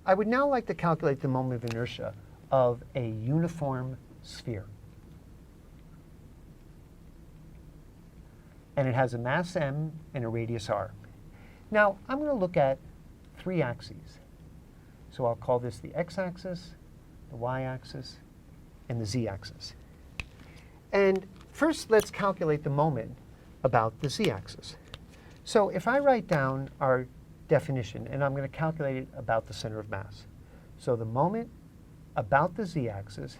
I would now like to calculate the moment of inertia of a uniform sphere. And it has a mass m and a radius r. Now, I'm going to look at three axes. So I'll call this the x-axis, the y-axis, and the z-axis. And first, let's calculate the moment about the z-axis. So if I write down our definition, and I'm going to calculate it about the center of mass. So the moment about the z-axis,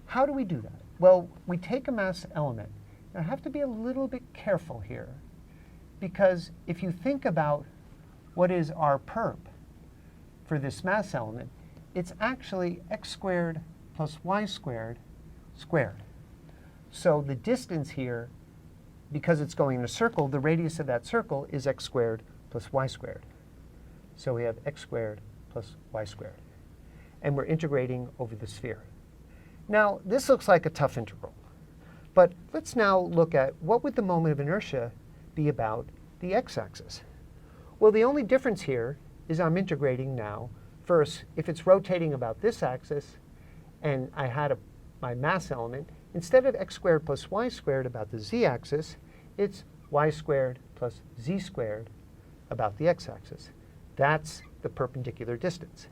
how do we do that? Well, we take a mass element. Now, I have to be a little bit careful here, because if you think about what is our perp for this mass element, it's actually x squared plus y squared squared. So the distance here, because it's going in a circle, the radius of that circle is x squared plus y squared. So we have x squared plus y squared. And we're integrating over the sphere. Now, this looks like a tough integral. But let's now look at what would the moment of inertia be about the x-axis. Well, the only difference here is I'm integrating now. First, if it's rotating about this axis, and I had my mass element, instead of x squared plus y squared about the z-axis, it's y squared plus z squared about the x-axis. That's the perpendicular distance.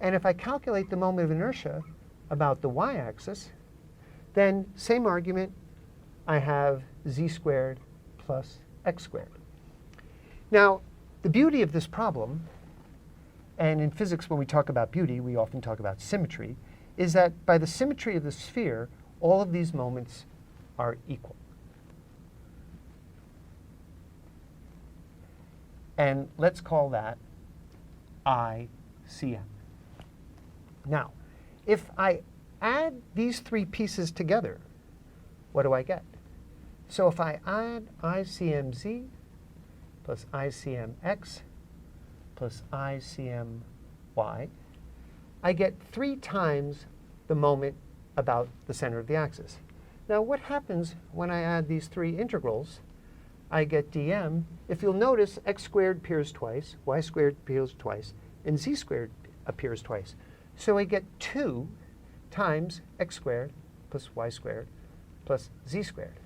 And if I calculate the moment of inertia about the y-axis, then same argument, I have z squared plus x squared. Now, the beauty of this problem, and in physics when we talk about beauty, we often talk about symmetry, is that by the symmetry of the sphere, all of these moments are equal. And let's call that ICM. Now, if I add these three pieces together, what do I get? So if I add ICMZ plus ICMX plus ICMY, I get 3 times the moment about the center of the axis. Now, what happens when I add these 3 integrals? I get dm. If you'll notice, x squared appears twice, y squared appears twice, and z squared appears twice. So I get 2 times x squared plus y squared plus z squared.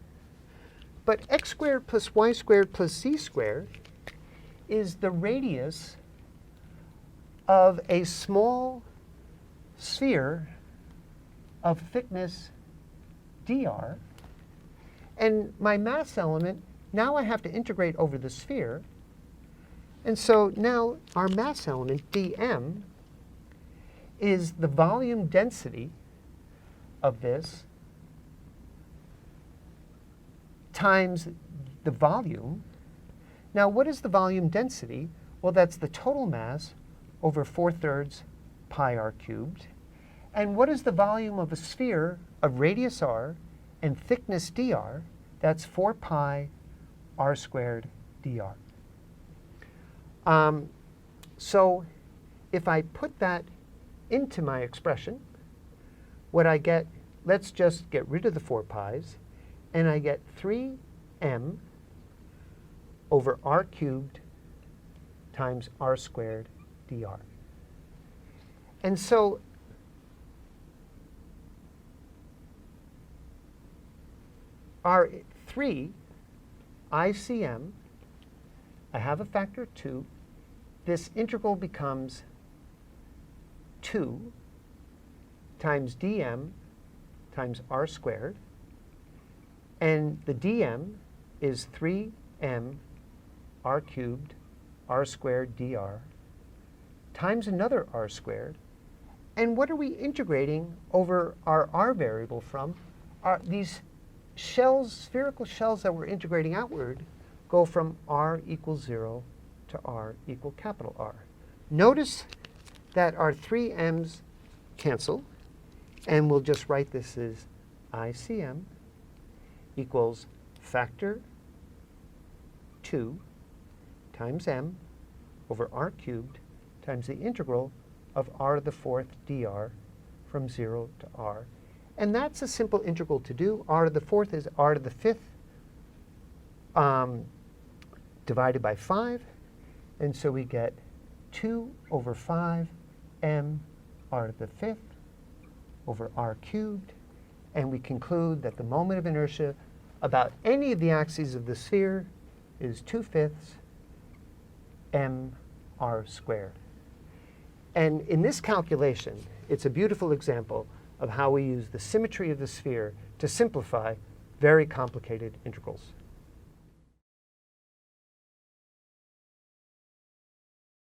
But x squared plus y squared plus z squared is the radius of a small sphere of thickness dr. And my mass element, now I have to integrate over the sphere. And so now our mass element, dm, is the volume density of this times the volume. Now, what is the volume density? Well, that's the total mass over 4/3 pi r cubed. And what is the volume of a sphere of radius r and thickness dr? That's 4 pi r squared dr. So if I put that into my expression, what I get, let's just get rid of the 4 pi's, and I get 3m over r cubed times r squared dr. And so our 3 ICM, I have a factor of 2. This integral becomes 2 times dm times r squared. And the dm is 3m r cubed r squared dr times another r squared. And what are we integrating over our r variable from? These shells, spherical shells that we're integrating outward, go from r equals 0 to r equal capital R. Notice that our 3 m's cancel, and we'll just write this as ICM equals factor 2 times m over r cubed times the integral of r to the 4th dr from 0 to r. And that's a simple integral to do. R to the 4th is r to the 5th divided by 5. And so we get 2 over 5 m r to the fifth over r cubed. And we conclude that the moment of inertia about any of the axes of the sphere is 2/5 m r squared. And in this calculation, it's a beautiful example of how we use the symmetry of the sphere to simplify very complicated integrals.